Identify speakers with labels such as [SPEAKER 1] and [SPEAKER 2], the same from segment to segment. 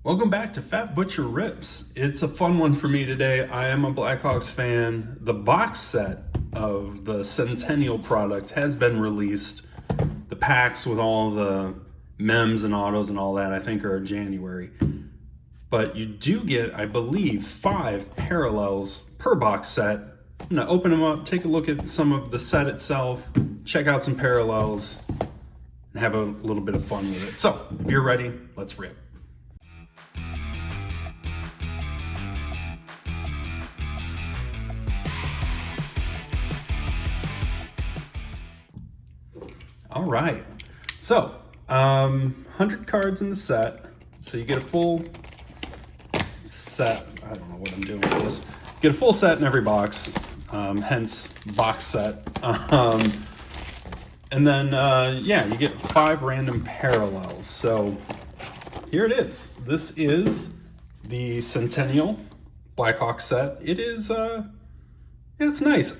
[SPEAKER 1] Welcome back to Fat Butcher Rips. It's a fun one for me today. I am a Blackhawks fan. The box set of the Centennial product has been released. The packs with all the mems and autos and all that I think are January. But you do get, I believe, 5 parallels per box set. I'm gonna open them up, take a look at some of the set itself, check out some parallels, and have a little bit of fun with it. So, if you're ready, let's rip. All right, so 100 cards in the set. So you get a full set. I don't know what I'm doing with this. Get a full set in every box, hence box set. And then, yeah, you get 5 random parallels. So here it is. This is the Centennial Blackhawks set. It is, yeah, it's nice.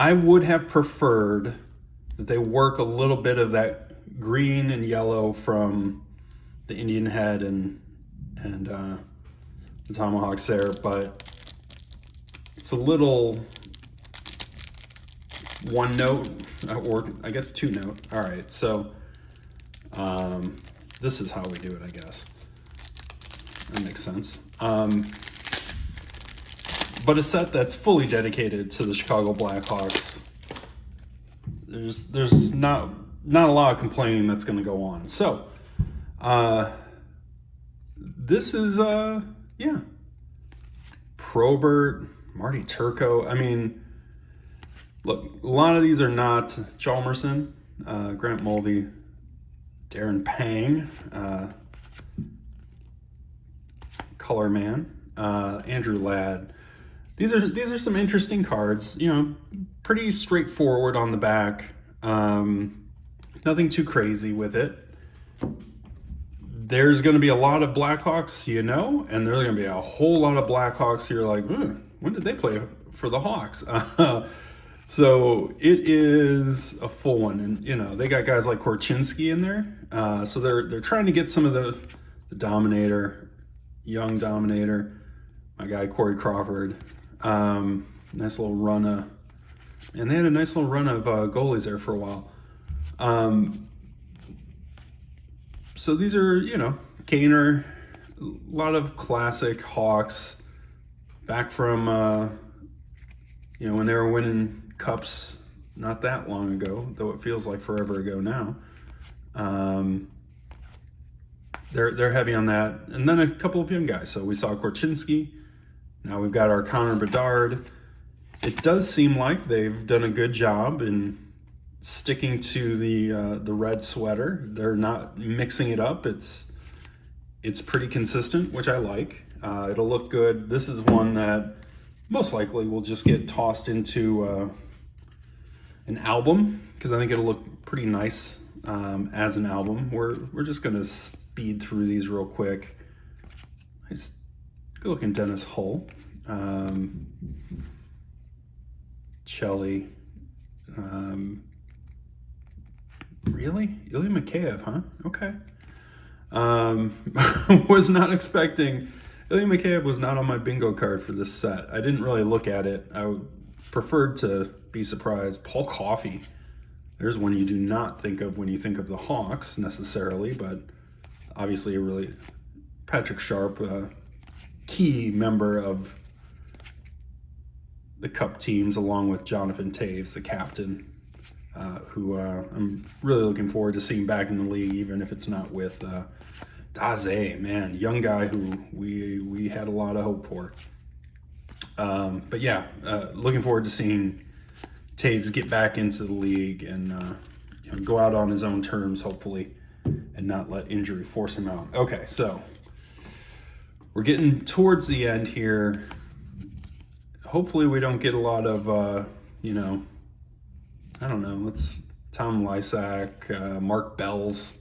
[SPEAKER 1] I would have preferred that they work a little bit of that green and yellow from the Indian head and the tomahawks there, but it's a little one note, or I guess 2 note. All right, so this is how we do it, I guess. That makes sense. But a set that's fully dedicated to the Chicago Blackhawks, there's not a lot of complaining that's going to go on. So, this is yeah, Probert, Marty Turco. I mean, look, a lot of these are not Chalmerson, Grant Mulvey, Darren Pang, Color Man, Andrew Ladd. These are some interesting cards, you know, pretty straightforward on the back. Nothing too crazy with it. There's going to be a lot of Blackhawks, you know, and there's going to be a whole lot of Blackhawks you're like, when did they play for the Hawks? So it is a full one, and you know they got guys like Korchinski in there, so they're trying to get some of the Dominator, young Dominator, my guy Corey Crawford. Nice little run and they had a nice little run of goalies there for a while. So these are, you know, Kaner, a lot of classic Hawks back from, you know, when they were winning cups not that long ago, though it feels like forever ago now. They're heavy on that. And then a couple of young guys. So we saw Korchinski. Now we've got our Connor Bedard. It does seem like they've done a good job in sticking to the red sweater. They're not mixing it up. It's pretty consistent, which I like. It'll look good. This is one that most likely will just get tossed into an album because I think it'll look pretty nice as an album. We're just gonna speed through these real quick. Nice. Good looking Dennis Hull, Chelly, really? Ilya Mikheyev, huh? Okay. Was not expecting, Ilya Mikheyev was not on my bingo card for this set. I didn't really look at it. I preferred to be surprised. Paul Coffey, there's one you do not think of when you think of the Hawks necessarily, but obviously a really, Patrick Sharp, key member of the Cup teams, along with Jonathan Taves, the captain, who I'm really looking forward to seeing back in the league, even if it's not with Daze, man, young guy who we had a lot of hope for. But yeah, looking forward to seeing Taves get back into the league and you know, go out on his own terms, hopefully, and not let injury force him out. Okay, so we're getting towards the end here. Hopefully we don't get a lot of, you know, I don't know, let's Tom Lysak, Mark Bells.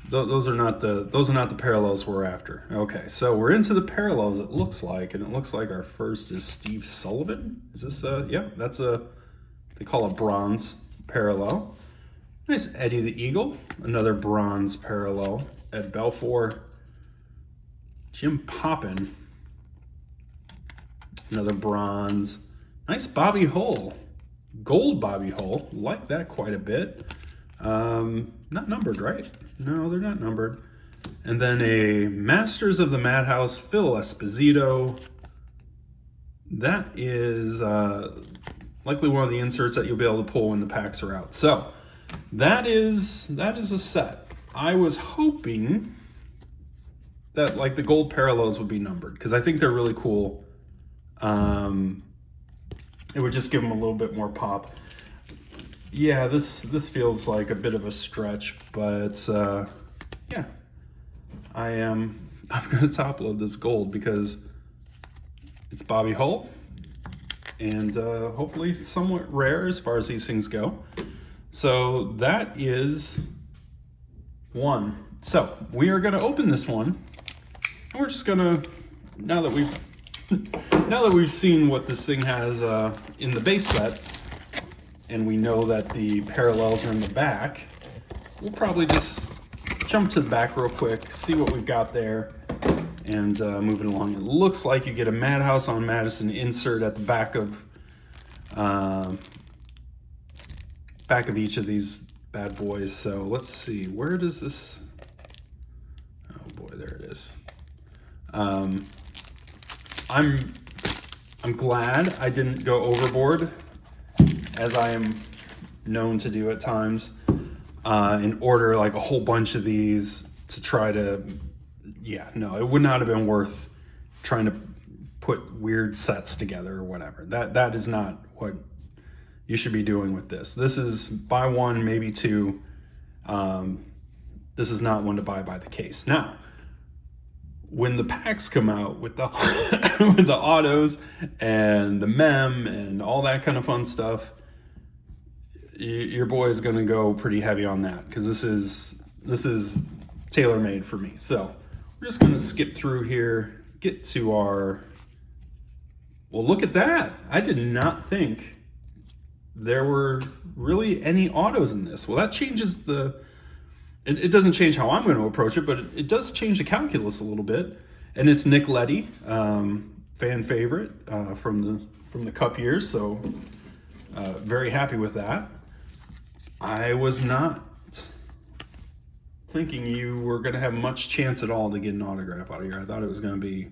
[SPEAKER 1] Those are not the parallels we're after. Okay, so we're into the parallels, it looks like, and it looks like our first is Steve Sullivan. Is this, yeah, that's they call a bronze parallel. Nice Eddie the Eagle, another bronze parallel. Ed Belfour. Jim Poppin, another bronze. Nice Bobby Hull, gold Bobby Hull. Like that quite a bit. Not numbered, right? No, they're not numbered. And then a Masters of the Madhouse, Phil Esposito. That is likely one of the inserts that you'll be able to pull when the packs are out. So that is a set. I was hoping that like the gold parallels would be numbered because I think they're really cool. It would just give them a little bit more pop. Yeah, this feels like a bit of a stretch, but yeah, I'm gonna top load this gold because it's Bobby Hull and hopefully somewhat rare as far as these things go. So that is one. So we are gonna open this one. And we're just gonna, now that we've seen what this thing has in the base set, and we know that the parallels are in the back, we'll probably just jump to the back real quick, see what we've got there, and move it along. It looks like you get a Madhouse on Madison insert at the back of each of these bad boys. So let's see, where does this? Oh boy, there it is. I'm glad I didn't go overboard, as I am known to do at times, and order like a whole bunch of these to try to, yeah, no, it would not have been worth trying to put weird sets together or whatever. That is not what you should be doing with this. This is buy one, maybe two. This is not one to buy by the case. Now, when the packs come out with the with the autos and the mem and all that kind of fun stuff, your boy is going to go pretty heavy on that because this is tailor-made for me. So we're just going to skip through here, get to our. Well, look at that! I did not think there were really any autos in this. Well, that changes the. It doesn't change how I'm going to approach it, but it does change the calculus a little bit. And it's Nick Leddy, fan favorite from the Cup years, so very happy with that. I was not thinking you were going to have much chance at all to get an autograph out of here. I thought it was going to be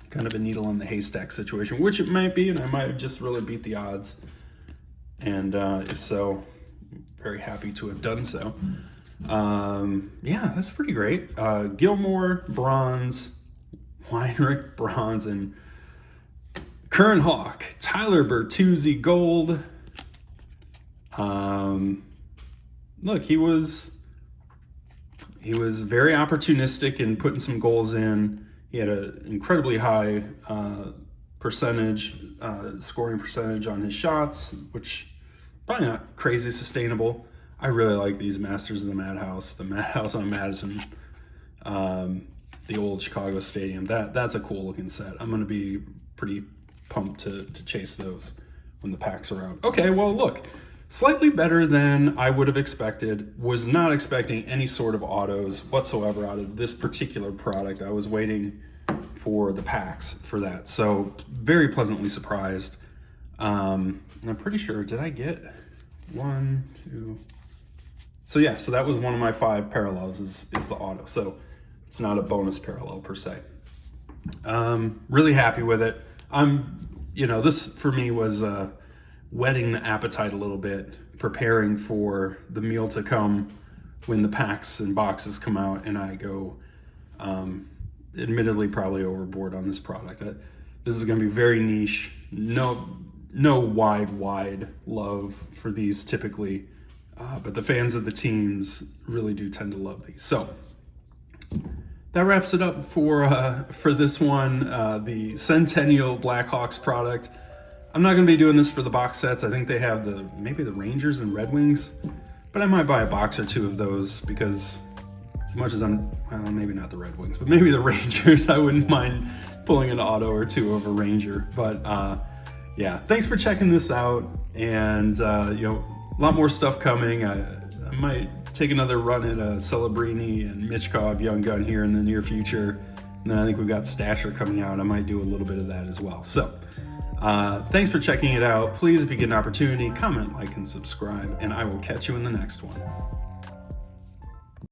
[SPEAKER 1] kind of a needle in the haystack situation, which it might be, and I might have just really beat the odds. And if so, very happy to have done so. Yeah, that's pretty great. Gilmore, bronze, Weinrich, bronze, and Curran Hawk, Tyler Bertuzzi, gold. Look, he was very opportunistic in putting some goals in. He had an incredibly high scoring percentage on his shots, which probably not crazy sustainable. I really like these Masters of the Madhouse on Madison, the old Chicago Stadium. That's a cool looking set. I'm going to be pretty pumped to chase those when the packs are out. Okay, well look, slightly better than I would have expected. Was not expecting any sort of autos whatsoever out of this particular product. I was waiting for the packs for that. So very pleasantly surprised. I'm pretty sure, did I get 1, 2... So yeah, so that was one of my 5 parallels is the auto. So it's not a bonus parallel per se. Really happy with it. This for me was whetting the appetite a little bit, preparing for the meal to come when the packs and boxes come out and I go, admittedly probably overboard on this product. This is going to be very niche. No wide love for these typically. But the fans of the teams really do tend to love these. So that wraps it up for this one, the Centennial Blackhawks product. I'm not going to be doing this for the box sets. I think they have maybe the Rangers and Red Wings, but I might buy a box or two of those because as much as maybe not the Red Wings, but maybe the Rangers, I wouldn't mind pulling an auto or two of a Ranger. But yeah, thanks for checking this out, and a lot more stuff coming. I might take another run at a Celebrini and Michkov Young Gun here in the near future. And then I think we've got Stasher coming out. I might do a little bit of that as well. So thanks for checking it out. Please, if you get an opportunity, comment, like, and subscribe, and I will catch you in the next one.